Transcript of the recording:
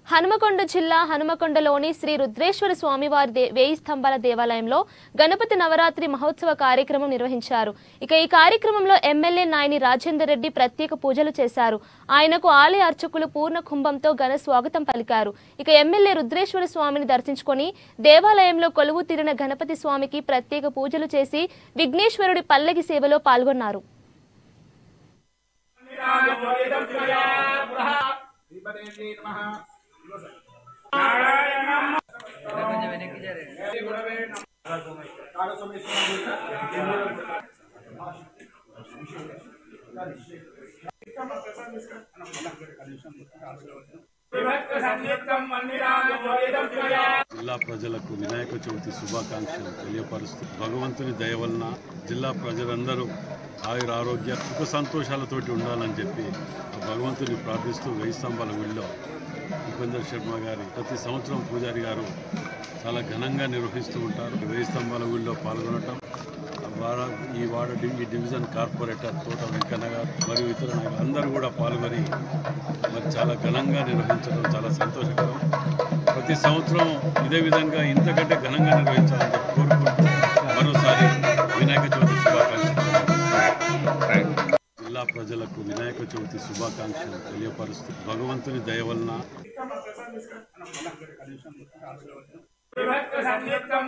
హనుమకొండ జిల్లా హనుమకొండలోని శ్రీ రుద్రేశ్వర స్వామివారి వేయి స్తంభాల దేవాలయంలో గణపతి నవరాత్రి మహోత్సవ కార్యక్రమం నిర్వహించారు. ఈ కార్యక్రమంలో ఎమ్మెల్యే నాయని రాజేందర్ రెడ్డి ప్రత్యేక పూజలు చేశారు. ఆయనకు ఆలయ అర్చకులు పూర్ణ కుంభంతో ఘన స్వాగతం పలికారు. ఎమ్మెల్యే రుద్రేశ్వర స్వామిని దర్శించుకొని దేవాలయంలో కొలువు తీరిన గణపతి స్వామికి ప్రత్యేక పూజలు చేసి విఘ్నేశ్వరుడి పల్లకి సేవలో పాల్గొన్నారు. జిల్లా ప్రజలకు వినాయక చవితి శుభాకాంక్షలు తెలియపరుస్తూ భగవంతుని దయ వలన జిల్లా ప్రజలందరూ ఆయుర ఆరోగ్య సుఖ సంతోషాలతోటి ఉండాలని చెప్పి భగవంతుని ప్రార్థిస్తూ వేయి స్తంభాల గుడిలో ఉపేందర్ శర్మ గారి ప్రతి సంవత్సరం పూజారి గారు చాలా ఘనంగా నిర్వహిస్తూ ఉంటారు. వేయి స్తంభాల గుడిలో పాల్గొనటం ఈ డివిజన్ కార్పొరేటర్ తోట వెంకన్న గారు మరియు ఇతర నాయకులు అందరూ కూడా పాల్గొని చాలా ఘనంగా నిర్వహించడం చాలా సంతోషకరం. ప్రతి సంవత్సరం ఇదే విధంగా ఇంతకంటే ఘనంగా నిర్వహించాలని చెప్పి కోరుకుంటూ మరోసారి వినాయక చవితి శుభాకాంక్షలు జిల్లా ప్రజలకు వినాయక చవితి శుభాకాంక్షలు తెలియపరుస్తూ భగవంతుని దయ వలన సంయుక్తం